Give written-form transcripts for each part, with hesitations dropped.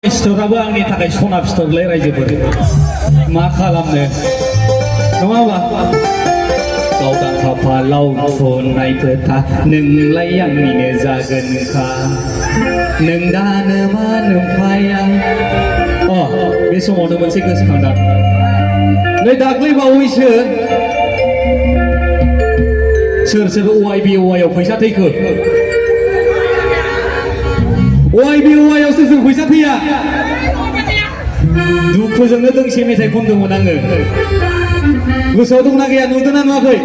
फिथराबो आंनि थाखाय सना फिथरलै रायजोफोर मा खालामनो नङा होमबा गावदां खाफालाव फुननाय फोथा नोंलाय आंनिनो जागोनखा नों दानो मा नोमफाया बे समावनो मोनसे गोसोखांदां नै दाख्लै बावैसो सोर सोर OIB/OI आव फैसा थैखो OIB/OI आव सोर फैसा थैया दुखुजोंनो दोंसे मेथाइ खनदोंमोन आङो गोसोआव दंना गैया नुदोंना नुवाखै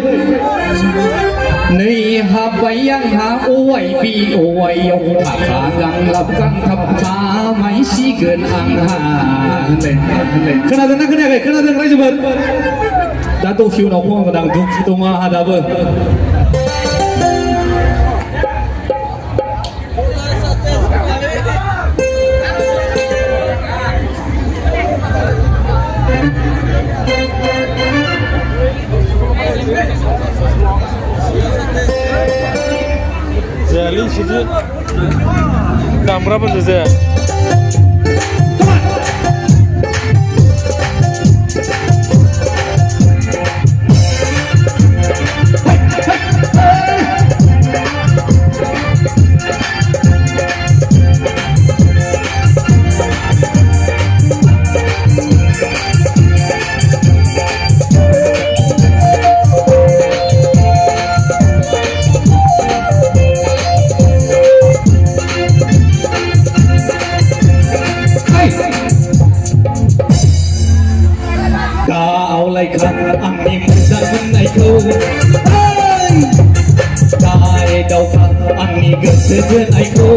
नै हाबबाय आंहा OIB/OI आव थाखा गांलाब गांथाब खामायसिगोन आंहा खोनादोंना खोनायाखै खोनादों रायजोफोर दा दसे उनाव खनगोन आं दुखु दङ आंहा दाबो जायालै इसोरसो दामग्राफोरजों जाया आंनि मोजां मोननायखौ दाय दावखा आंनि गोसो बोनायखौ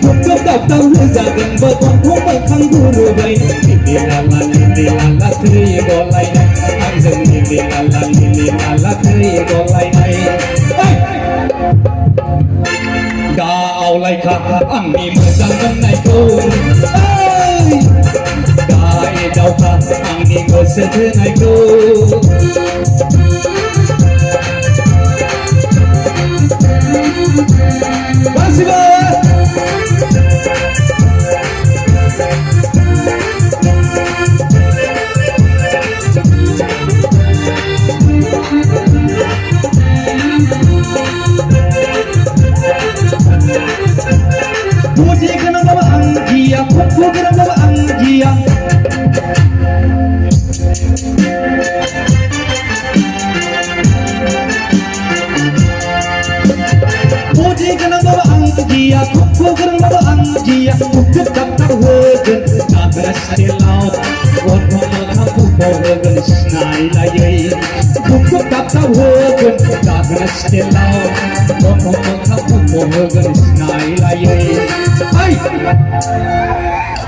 गुबुन दाबदाव होजागोन बदनखौ मोखां गुरुबाय लिलि लाला थै गलायनाय आंजों लिलि लाला थै गलायनाय दा आवलायखा आंनि मोजां मोननायखौ दावखा आंनि गोसो थोनायखौ गासिबो मुझे गोनांबाबो आं गिया खफु गोनांबाबो आं गिया मुझे गोनांबाबो आं गिया खफु गोनांबाबो आं गिया खफु दाबदाब होगोन दाग्रा स्टेलाव गन्थं मोखां खफौ होगोन सिनायलायै खफु दाबदाब होगोन दाग्रा स्टेलाव गन्थं मोखां खफौ होगोन सिनायलायै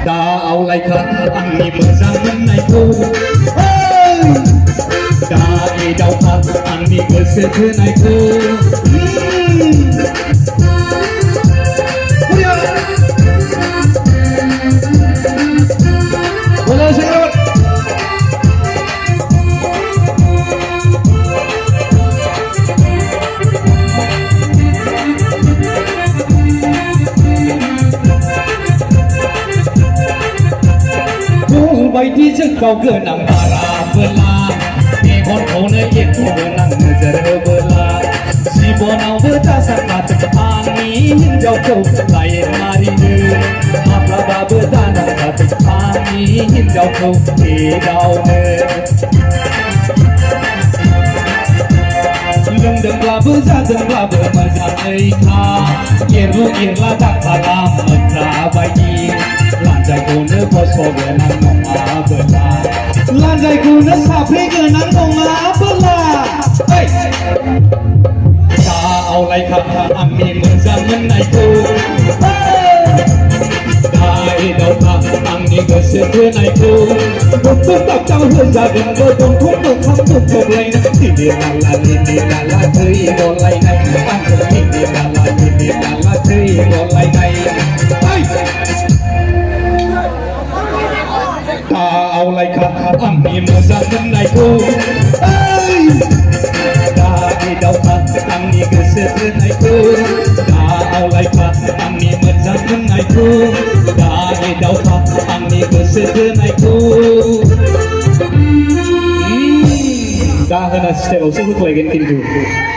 दा आवलायखा आंनि मोजां मोननायखौ दाय दावखा आंनि गोसो थोनायखौ बायदि जोंखौ गोनां बाराबोला मेगनखौनो एरख'गोनां नोजोर होबोला जिबनावबो दासानखाथों आंनि हिन्जावखौ लाइन मारिनो माब्लाबाबो दानांखाथों आंनि हिन्जावखौ एदावनो लोंदोंब्लाबो जादोंब्लाबो मोजाङै था एरलु एरला दाखालाम मोख्रा बायदि लान्जायखौनो बस' गोनां नङाबोला लान्जायखौनो साफ्रे गोनां नङाबोला दा आवलायखा आंनि मोजां मोननायखौ दाय दावखा आंनि गोसो थोनायखौ गुबुन दाबदाव होजागोन बदनखौ मोखां बुखबलायनाय लिलि लाला थै गलायनाय आंजों लिलि लाला थै गलायनाय दा आवलायखा आंनि मोजां मोननायखौ दाय दावखा आंनि गोसो थोनायखौ दा आवलायखा आंनि मोजां मोननायखौ दाय दावखा आंनि गोसो थोनायखौ जाहोना स्टेपावसो होख्लायगोन खिन्थु